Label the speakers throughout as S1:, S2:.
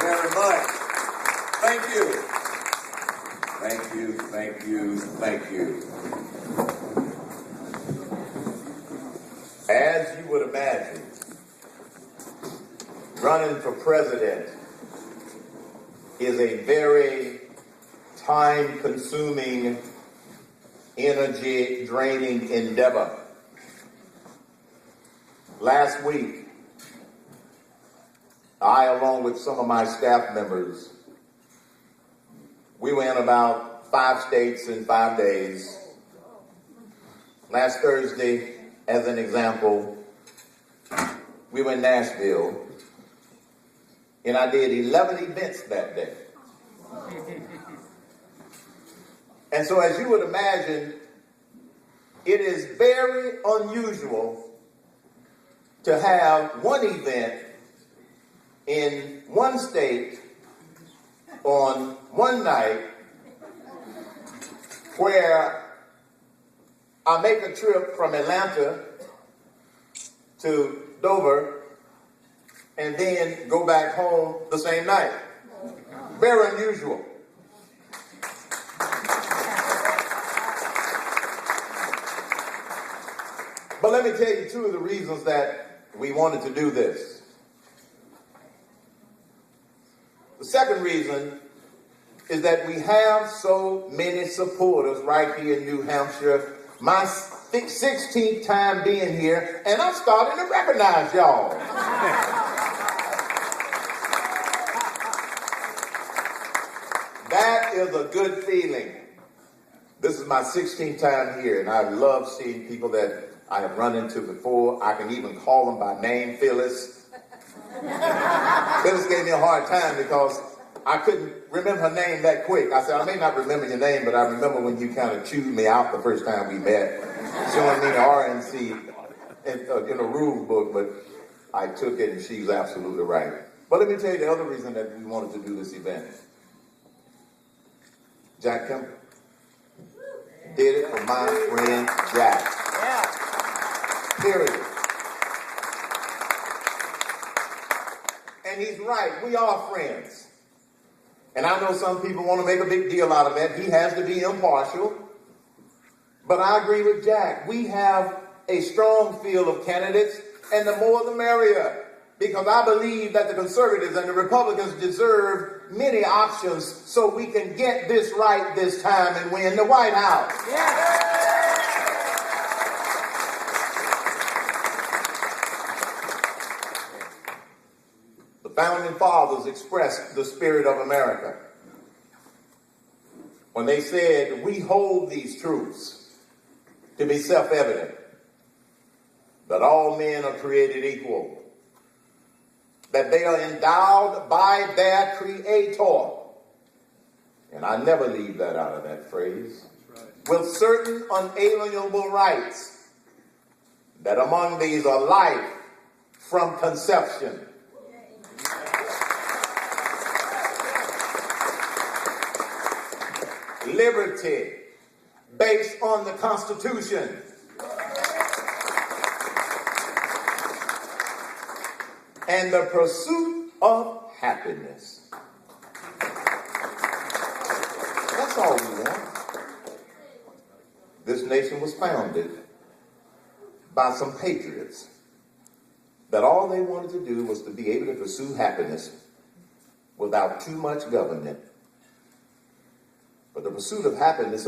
S1: very much. Thank you. Thank you, thank you, thank you. As you would imagine, running for president is a very time-consuming, energy-draining endeavor. Last week, I, along with some of my staff members, we went about 5 states in 5 days. Last Thursday, as an example, we were in Nashville, and I did 11 events that day. And so, as you would imagine, it is very unusual to have one event in one state on one night where I make a trip from Atlanta to Dover and then go back home the same night. Very unusual. But let me tell you 2 of the reasons that we wanted to do this. The second reason is that we have so many supporters right here in New Hampshire. My 16th time being here, and I'm starting to recognize y'all. That is a good feeling. This is my 16th time here, and I love seeing people that I have run into before. I can even call them by name. Phyllis. Phyllis gave me a hard time because I couldn't remember her name that quick. I said, I may not remember your name, but I remember when you kind of chewed me out the first time we met, showing me the RNC in a rule book, but I took it and she's absolutely right. But let me tell you the other reason that we wanted to do this event. Jack Kimball did it for my friend Jack. Yeah. Period. And he's right. We are friends. And I know some people want to make a big deal out of that. He has to be impartial. But I agree with Jack. We have a strong field of candidates, and the more the merrier. Because I believe that the conservatives and the Republicans deserve many options so we can get this right this time and win the White House. Yeah. The Founding Fathers expressed the spirit of America when they said, we hold these truths to be self-evident, that all men are created equal, that they are endowed by their Creator, and I never leave that out of that phrase, with certain unalienable rights, that among these are life from conception, liberty based on the Constitution, and the pursuit of happiness. That's all we want. This nation was founded by some patriots that all they wanted to do was to be able to pursue happiness without too much government. But the pursuit of happiness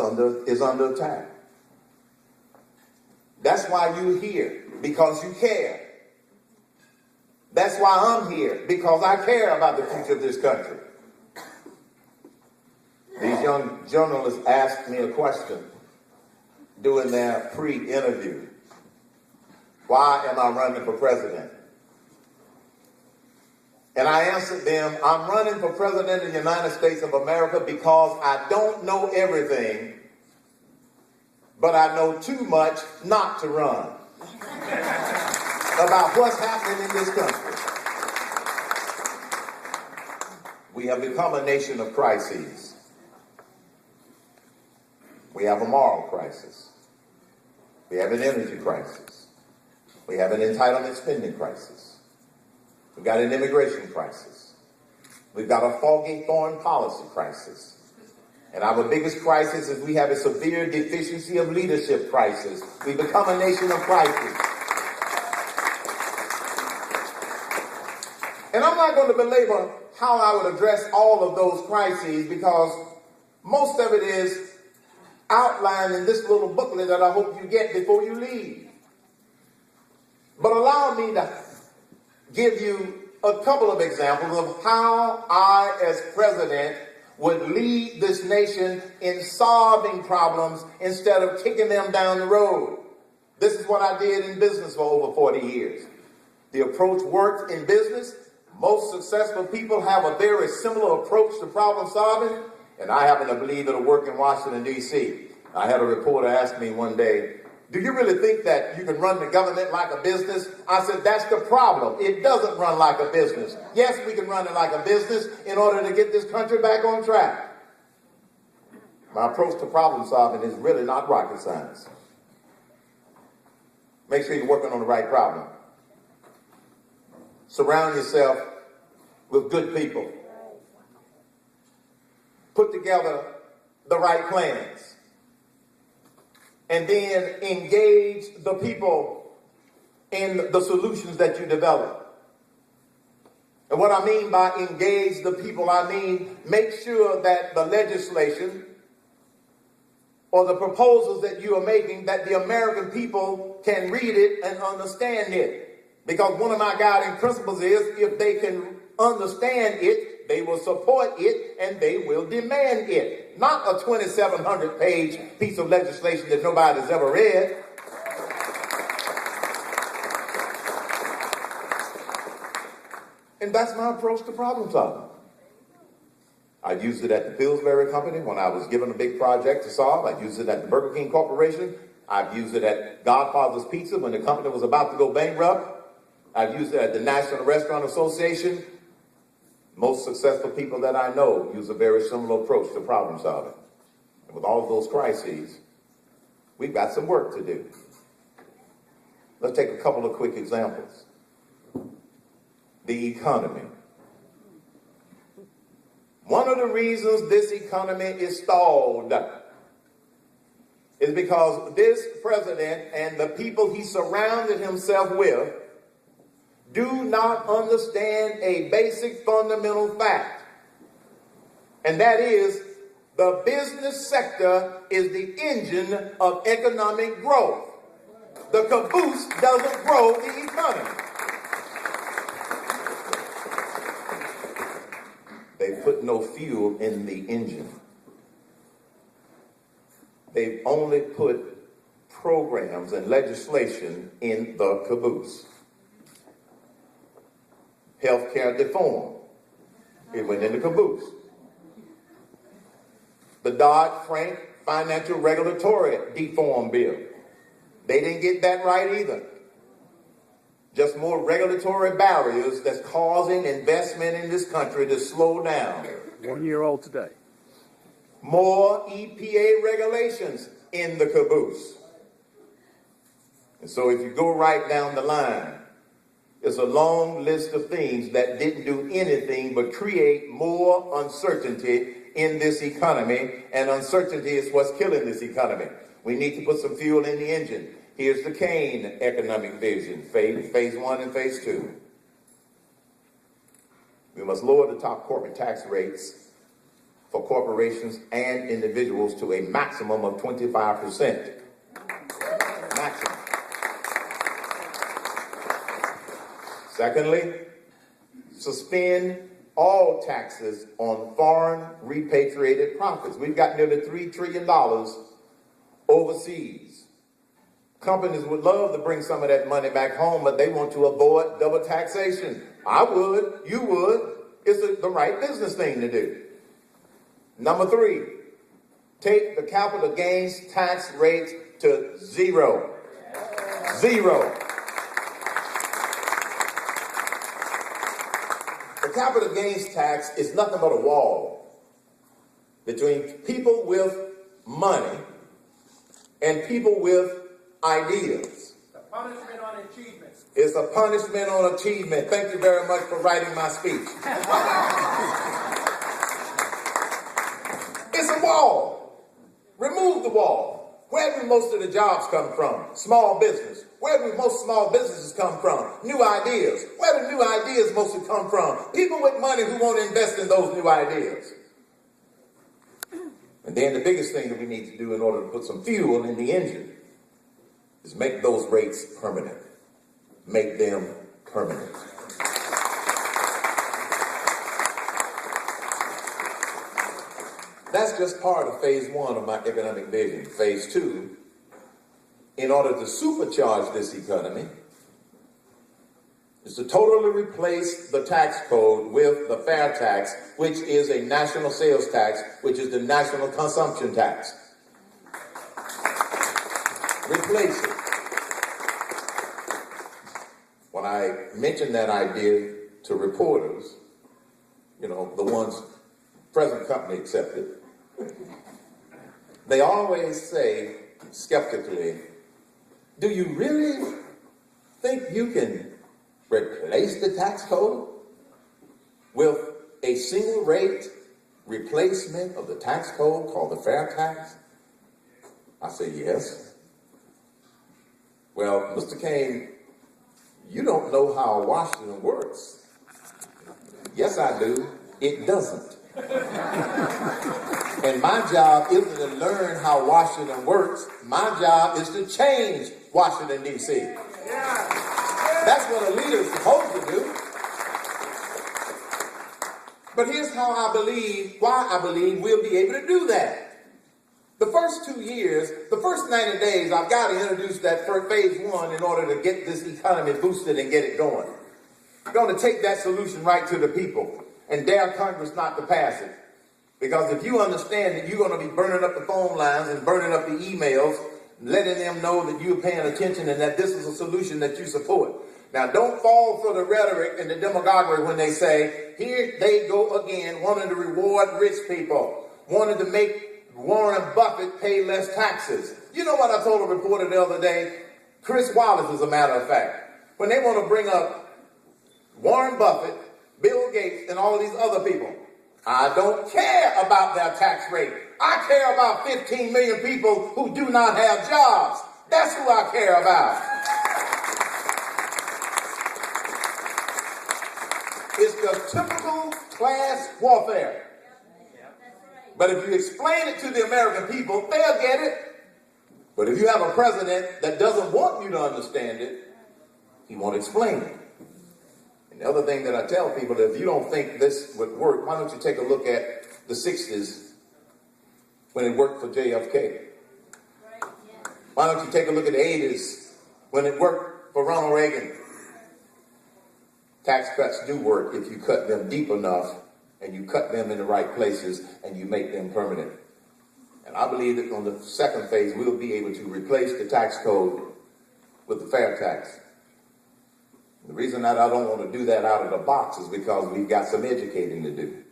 S1: is under attack. That's why you're here, because you care. That's why I'm here, because I care about the future of this country. These young journalists asked me a question during their pre-interview. Why am I running for president? And I answered them, I'm running for president of the United States of America because I don't know everything, but I know too much not to run about what's happening in this country. We have become a nation of crises. We have a moral crisis. We have an energy crisis. We have an entitlement spending crisis. We've got an immigration crisis. We've got a foggy foreign policy crisis. And our biggest crisis is we have a severe deficiency of leadership crisis. We've become a nation of crisis. And I'm not going to belabor how I would address all of those crises because most of it is outlined in this little booklet that I hope you get before you leave. But allow me to give you a couple of examples of how I, as president, would lead this nation in solving problems instead of kicking them down the road. This is what I did in business for over 40 years. The approach worked in business. Most successful people have a very similar approach to problem solving, and I happen to believe it'll work in Washington, D.C. I had a reporter ask me one day, do you really think that you can run the government like a business? I said, that's the problem. It doesn't run like a business. Yes, we can run it like a business in order to get this country back on track. My approach to problem solving is really not rocket science. Make sure you're working on the right problem. Surround yourself with good people. Put together the right plans. And then engage the people in the solutions that you develop. And what I mean by engage the people, I mean make sure that the legislation or the proposals that you are making, that the American people can read it and understand it. Because one of my guiding principles is if they can understand it, they will support it and they will demand it. Not a 2,700-page piece of legislation that nobody's ever read. And that's my approach to problem solving. I used it at the Pillsbury Company when I was given a big project to solve. I used it at the Burger King Corporation. I've used it at Godfather's Pizza when the company was about to go bankrupt. I've used it at the National Restaurant Association. Most successful people that I know use a very similar approach to problem solving. And with all of those crises, we've got some work to do. Let's take a couple of quick examples. The economy. One of the reasons this economy is stalled is because this president and the people he surrounded himself with do not understand a basic fundamental fact. And that is, the business sector is the engine of economic growth. The caboose doesn't grow the economy. They put no fuel in the engine. They've only put programs and legislation in the caboose. Healthcare reform, it went in the caboose. The Dodd-Frank Financial Regulatory Reform Bill, they didn't get that right either. Just more regulatory barriers that's causing investment in this country to slow down.
S2: 1 year old today.
S1: More EPA regulations in the caboose. And so if you go right down the line, it's a long list of things that didn't do anything but create more uncertainty in this economy, and uncertainty is what's killing this economy. We need to put some fuel in the engine. Here's the Cain economic vision, phase 1 and phase 2. We must lower the top corporate tax rates for corporations and individuals to a maximum of 25%. Maximum. Secondly, suspend all taxes on foreign repatriated profits. We've got nearly $3 trillion overseas. Companies would love to bring some of that money back home, but they want to avoid double taxation. I would, you would. It's the right business thing to do. Number 3, take the capital gains tax rate to 0. 0. The capital gains tax is nothing but a wall between people with money and people with ideas.
S3: The punishment on achievement.
S1: It's a punishment on achievement. Thank you very much for writing my speech. It's a wall. Remove the wall. Where do most of the jobs come from? Small business. Where do most small businesses come from? New ideas. Where do new ideas mostly come from? People with money who want to invest in those new ideas. And then the biggest thing that we need to do in order to put some fuel in the engine is make those rates permanent. Make them permanent. That's just part of phase one of my economic vision. Phase two, in order to supercharge this economy, is to totally replace the tax code with the fair tax, which is a national sales tax, which is the national consumption tax. Replace it. When I mentioned that idea to reporters, the ones present company accepted, they always say skeptically, do you really think you can replace the tax code with a single rate replacement of the tax code called the fair tax? I say yes. Well, Mr. Cain, you don't know how Washington works. Yes, I do. It doesn't. And my job isn't to learn how Washington works. My job is to change Washington, D.C. That's what a leader is supposed to do. But here's why I believe we'll be able to do that. The first 2 years, the first 90 days, I've got to introduce that first phase one in order to get this economy boosted and get it going. I'm going to take that solution right to the people and dare Congress not to pass it. Because if you understand that you're going to be burning up the phone lines and burning up the emails, letting them know that you're paying attention and that this is a solution that you support. Now, don't fall for the rhetoric and the demagoguery when they say, here they go again, wanting to reward rich people, wanting to make Warren Buffett pay less taxes. You know what I told a reporter the other day? Chris Wallace, as a matter of fact. When they want to bring up Warren Buffett, Bill Gates, and all of these other people, I don't care about their tax rate. I care about 15 million people who do not have jobs. That's who I care about. It's the typical class warfare. But if you explain it to the American people, they'll get it. But if you have a president that doesn't want you to understand it, he won't explain it. And the other thing that I tell people, that if you don't think this would work, why don't you take a look at the 60s when it worked for JFK? Why don't you take a look at the 80s when it worked for Ronald Reagan? Tax cuts do work if you cut them deep enough and you cut them in the right places and you make them permanent. And I believe that on the second phase, we'll be able to replace the tax code with the fair tax. The reason that I don't want to do that out of the box is because we've got some educating to do.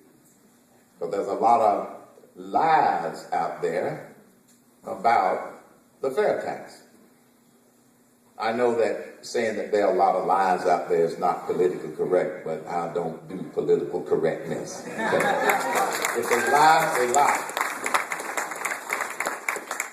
S1: But there's a lot of lies out there about the fair tax. I know that saying that there are a lot of lies out there is not politically correct, but I don't do political correctness. If they lie, they lie.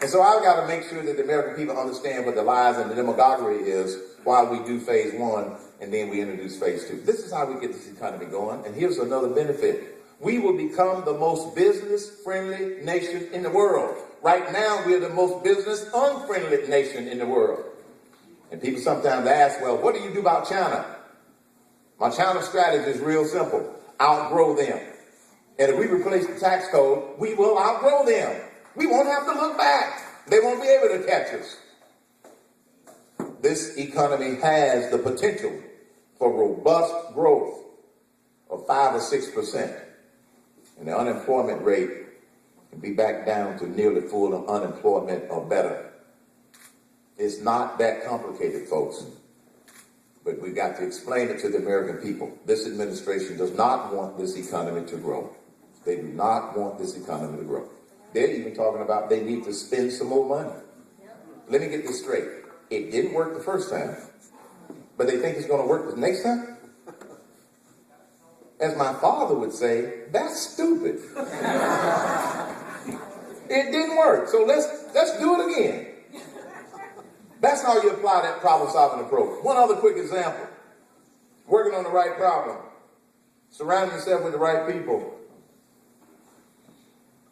S1: And so I've got to make sure that the American people understand what the lies and the demagoguery is while we do phase one and then we introduce phase two. This is how we get this economy going. And here's another benefit. We will become the most business-friendly nation in the world. Right now, we're the most business-unfriendly nation in the world. And people sometimes ask, well, what do you do about China? My China strategy is real simple. Outgrow them. And if we replace the tax code, we will outgrow them. We won't have to look back. They won't be able to catch us. This economy has the potential for robust growth of 5 or 6%. And the unemployment rate can be back down to nearly full unemployment or better. It's not that complicated, folks. But we've got to explain it to the American people. This administration does not want this economy to grow. They do not want this economy to grow. They're even talking about they need to spend some more money. Let me get this straight. It didn't work the first time. but they think it's going to work the next time? As my father would say, that's stupid. It didn't work, so let's do it again. That's how you apply that problem-solving approach. One other quick example. Working on the right problem. Surrounding yourself with the right people.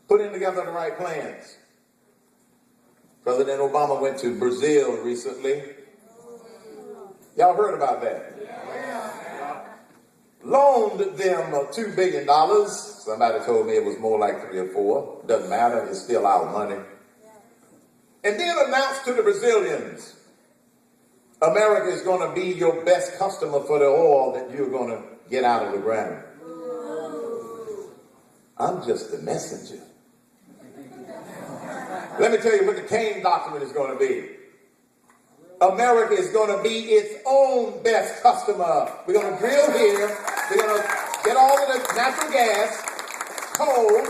S1: Putting together the right plans. President Obama went to Brazil recently. Y'all heard about that? Yeah. Loaned them $2 billion. Somebody told me it was more like 3 or 4. Doesn't matter, it's still our money. And then announced to the Brazilians, America is going to be your best customer for the oil that you're going to get out of the ground. I'm just the messenger. Let me tell you what the Cain doctrine is going to be. America is going to be its own best customer. We're going to drill here. We're going to get all of the natural gas, coal.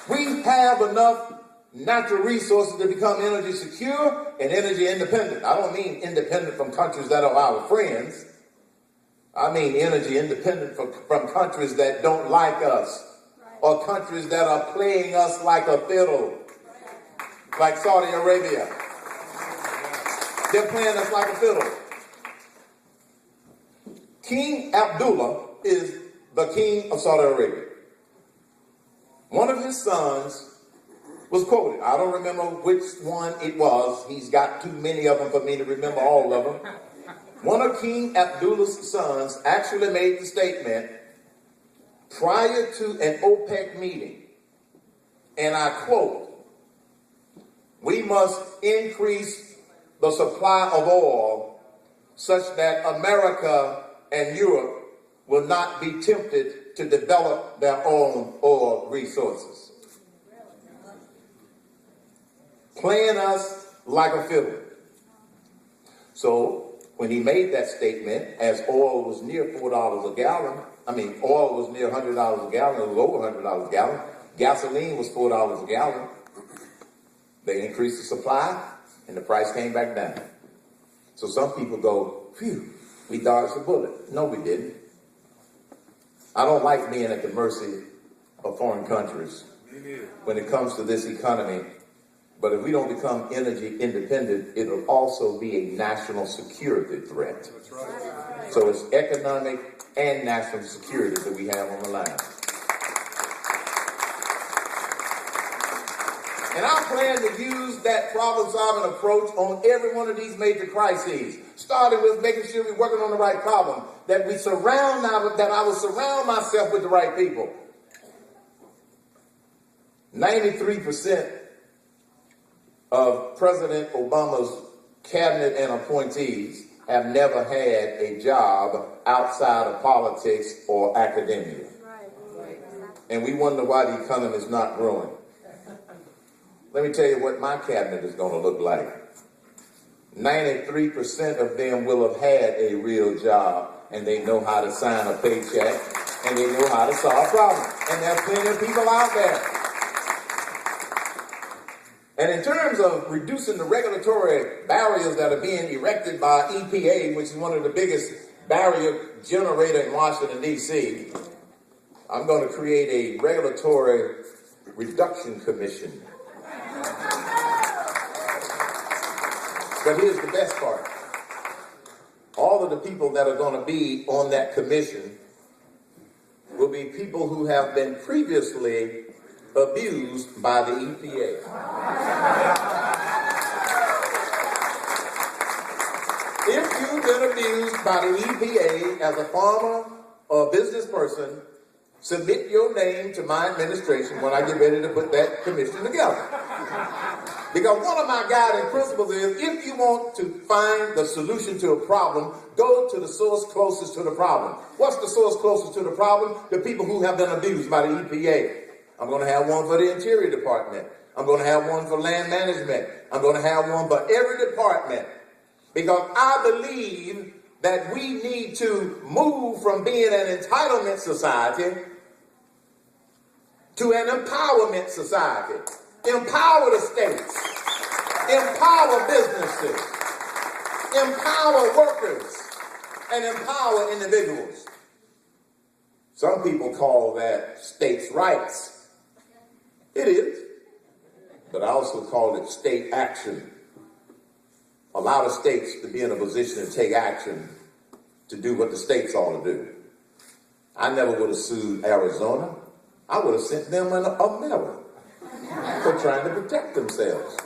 S1: We have enough natural resources to become energy secure and energy independent. I don't mean independent from countries that are our friends. I mean energy independent from countries that don't like us, or countries that are playing us like a fiddle, like Saudi Arabia. They're playing us like a fiddle. King Abdullah is the king of Saudi Arabia. One of his sons was quoted. I don't remember which one it was. He's got too many of them for me to remember all of them. One of King Abdullah's sons actually made the statement prior to an OPEC meeting, and I quote, "We must increase the supply of oil such that America and Europe will not be tempted to develop their own oil resources." Playing us like a fiddle. So when he made that statement, as oil was near $4 a gallon, oil was near $100 a gallon, it was over $100 a gallon. Gasoline was $4 a gallon. They increased the supply, and the price came back down. So some people go, phew, we dodged the bullet. No, we didn't. I don't like being at the mercy of foreign countries when it comes to this economy. But if we don't become energy independent, it'll also be a national security threat. That's right. So it's economic and national security that we have on the line. And I plan to use that problem-solving approach on every one of these major crises, starting with making sure we're working on the right problem, that I will surround myself with the right people. 93% of President Obama's cabinet and appointees have never had a job outside of politics or academia. And we wonder why the economy is not growing. Let me tell you what my cabinet is going to look like. 93% of them will have had a real job, and they know how to sign a paycheck, and they know how to solve problems. And there's plenty of people out there. And in terms of reducing the regulatory barriers that are being erected by EPA, which is one of the biggest barrier generator in Washington, D.C., I'm going to create a regulatory reduction commission. But here's the best part. All of the people that are going to be on that commission will be people who have been previously abused by the EPA. If you've been abused by the EPA as a farmer or a business person, submit your name to my administration when I get ready to put that commission together. Because one of my guiding principles is, if you want to find the solution to a problem, go to the source closest to the problem. What's the source closest to the problem? The people who have been abused by the EPA. I'm going to have one for the Interior Department. I'm going to have one for land management. I'm going to have one for every department. Because I believe that we need to move from being an entitlement society to an empowerment society. Empower the states. Empower businesses. empower workers and empower individuals. Some people call that states' rights. It is. But I also call it state action. Allow the states to be in a position to take action to do what the states ought to do. I never would have sued Arizona. I would have sent them a medal for trying to protect themselves.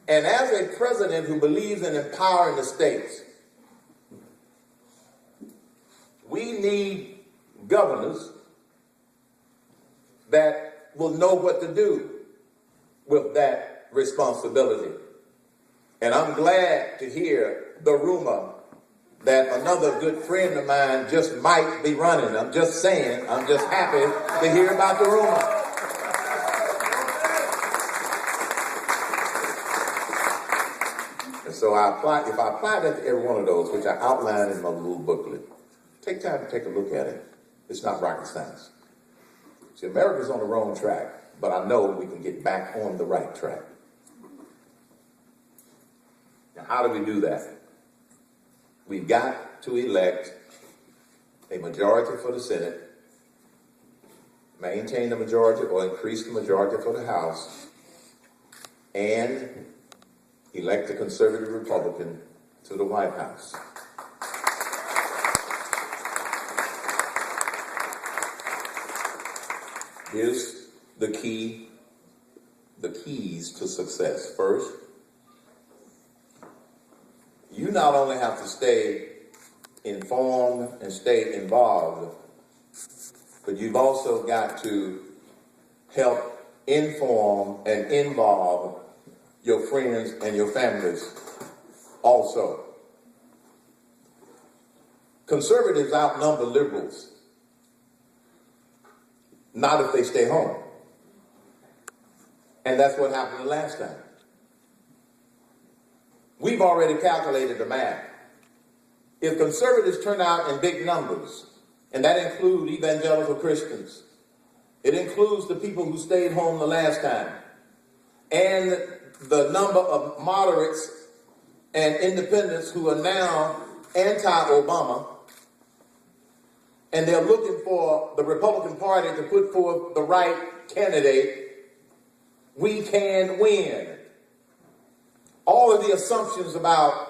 S1: And as a president who believes in empowering the states, we need governors that will know what to do with that responsibility. And I'm glad to hear the rumor that another good friend of mine just might be running. I'm just saying, I'm just happy to hear about the rumor. And so if I apply that to every one of those, which I outlined in my little booklet, take time to take a look at it. It's not rocket science. See, America's on the wrong track, but I know we can get back on the right track. Now, how do we do that? We've got to elect a majority for the Senate, maintain the majority or increase the majority for the House, and elect a conservative Republican to the White House. Here's the keys to success. First, you not only have to stay informed and stay involved, but you've also got to help inform and involve your friends and your families also. Conservatives outnumber liberals. Not if they stay home. And that's what happened the last time. We've already calculated the math. If conservatives turn out in big numbers, and that includes evangelical Christians, it includes the people who stayed home the last time, and the number of moderates and independents who are now anti-Obama, and they're looking for the Republican Party to put forth the right candidate, we can win. All of the assumptions about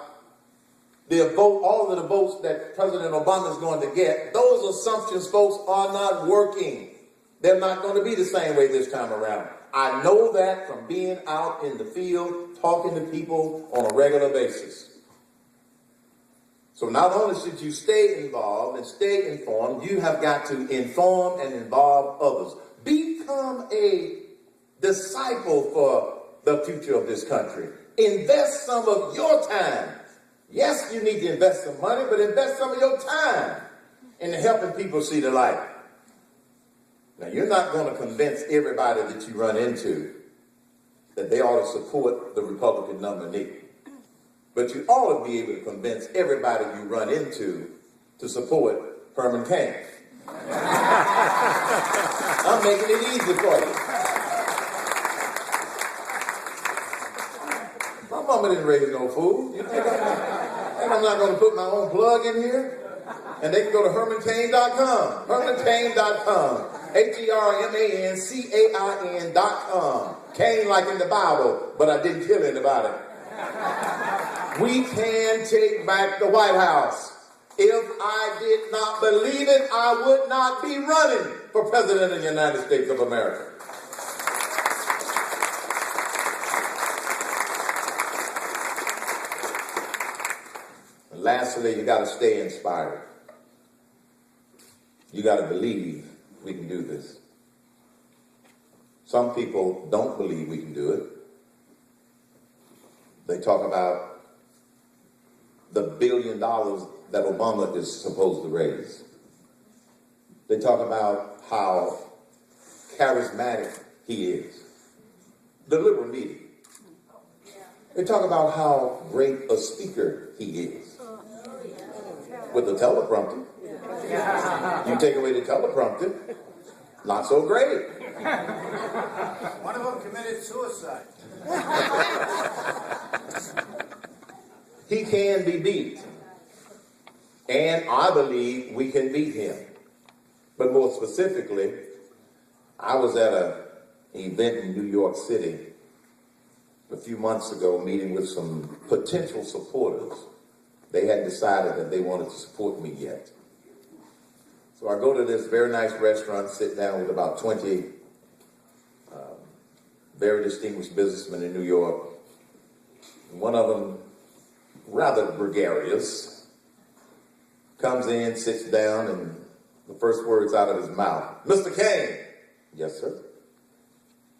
S1: all of the votes that President Obama is going to get, those assumptions, folks, are not working. They're not going to be the same way this time around. I know that from being out in the field, talking to people on a regular basis. So not only should you stay involved and stay informed, you have got to inform and involve others. Become a disciple for the future of this country. Invest some of your time. Yes, you need to invest some money, but invest some of your time in helping people see the light. Now, you're not going to convince everybody that you run into that they ought to support the Republican nominee. But you ought to be able to convince everybody you run into to support Herman Cain. I'm making it easy for you. My mama didn't raise no fool. You think I'm not going to put my own plug in here? And they can go to HermanCain.com. HermanCain.com. HermanCain.com. Cain like in the Bible, but I didn't kill anybody. We can take back the White House. If I did not believe it, I would not be running for President of the United States of America. And lastly, you got to stay inspired. You got to believe we can do this. Some people don't believe we can do it. They talk about the $1 billion that Obama is supposed to raise. They talk about how charismatic he is. The liberal media. They talk about how great a speaker he is. With the teleprompter. You take away the teleprompter, Not so great.
S2: One of them committed suicide.
S1: He can be beat. And I believe we can beat him. But more specifically, I was at an event in New York City a few months ago meeting with some potential supporters. They hadn't decided that they wanted to support me yet. So I go to this very nice restaurant, sit down with about 20 very distinguished businessmen in New York. And one of them, rather gregarious, comes in, sits down, and the first words out of his mouth, "Mr. Cain." "Yes, sir."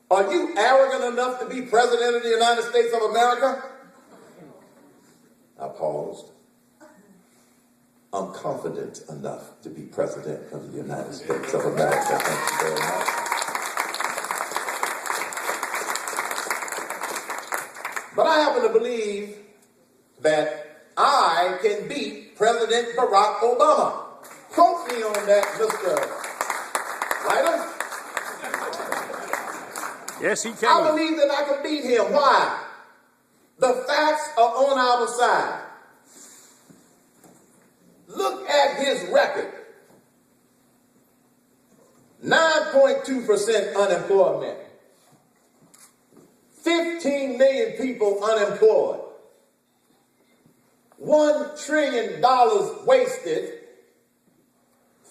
S1: "Are you arrogant enough to be president of the United States of America?" I paused. "I'm confident enough to be president of the United States of America. Thank you very much." But I happen to believe that I can beat President Barack Obama. Quote me on that, Mr. Writer.
S3: Yes, he can.
S1: I believe that I can beat him. Why? The facts are on our side. Look at his record. 9.2% unemployment. 15 million people unemployed. $1 trillion wasted.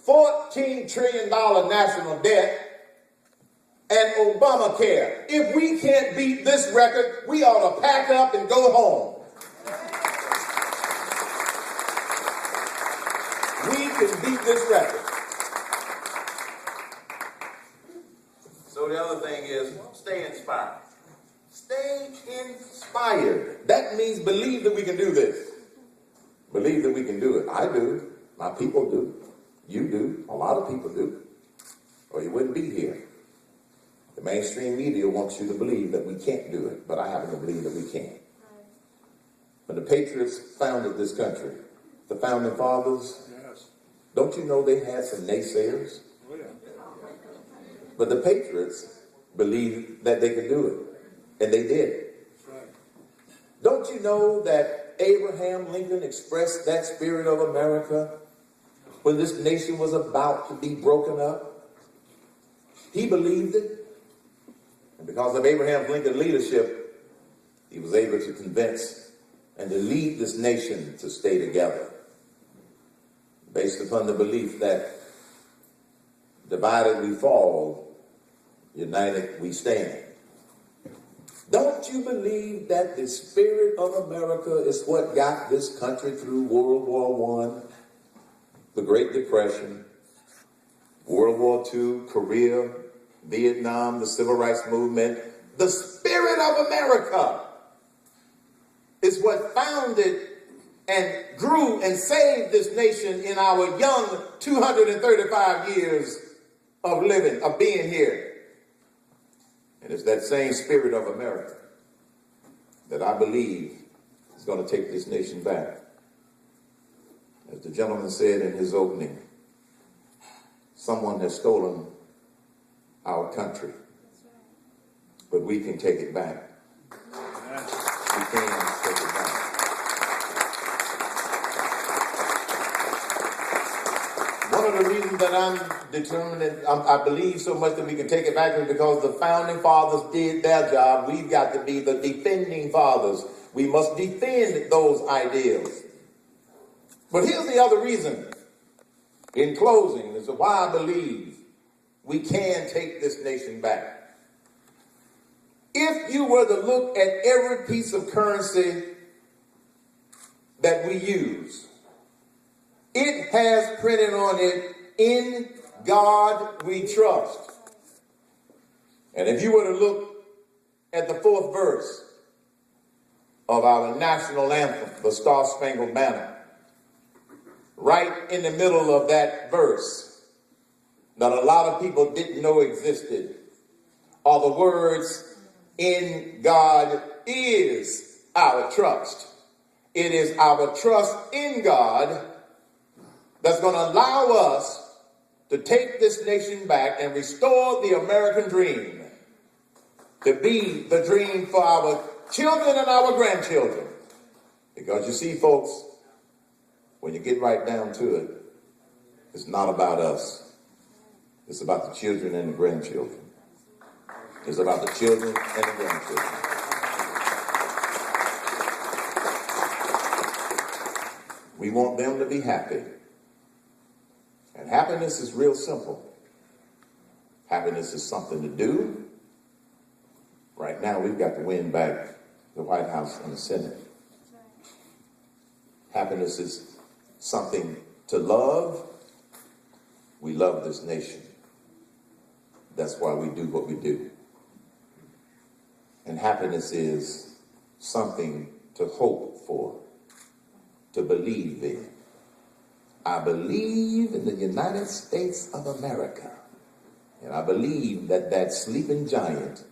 S1: $14 trillion national debt. And Obamacare. If we can't beat this record, we ought to pack up and go home. We can beat this record. So the other thing is, stay inspired. Stay inspired. That means believe that we can do this. Believe that we can do it. I do. My people do. You do. A lot of people do. Or you wouldn't be here. The mainstream media wants you to believe that we can't do it, but I happen to believe that we can. When the Patriots founded this country, the founding fathers, don't you know they had some naysayers? But the Patriots believed that they could do it, and they did. Don't you know that Abraham Lincoln expressed that spirit of America when this nation was about to be broken up? He believed it. And because of Abraham Lincoln's leadership, he was able to convince and to lead this nation to stay together, based upon the belief that divided we fall, united we stand. Don't you believe that the spirit of America is what got this country through World War I, the Great Depression, World War II, Korea, Vietnam, the Civil Rights Movement? The spirit of America is what founded and grew and saved this nation in our young 235 years of living, of being here. And it's that same spirit of America that I believe is going to take this nation back. As the gentleman said in his opening, someone has stolen our country, but we can take it back. We can take it back. One of the reasons that I'm determined, and I believe so much that we can take it back, is because the founding fathers did their job. We've got to be the defending fathers. We must defend those ideals. But here's the other reason, in closing, as to why I believe we can take this nation back. If you were to look at every piece of currency that we use, it has printed on it, "In God we trust." And if you were to look at the fourth verse of our national anthem, the Star Spangled Banner, right in the middle of that verse that a lot of people didn't know existed are the words, "In God is our trust." It is our trust in God that's going to allow us to take this nation back and restore the American dream, to be the dream for our children and our grandchildren. Because you see, folks, when you get right down to it, it's not about us. It's about the children and the grandchildren. It's about the children and the grandchildren. We want them to be happy. And happiness is real simple. Happiness is something to do. Right now, we've got to win back the White House and the Senate. Happiness is something to love. We love this nation. That's why we do what we do. And happiness is something to hope for, to believe in. I believe in the United States of America. And I believe that that sleeping giant,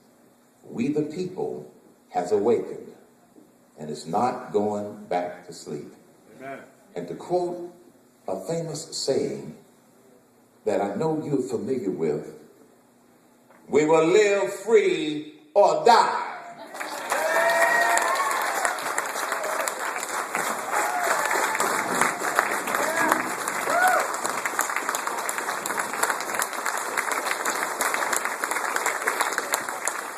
S1: we the people, has awakened and is not going back to sleep. Amen. And to quote a famous saying that I know you're familiar with, we will live free or die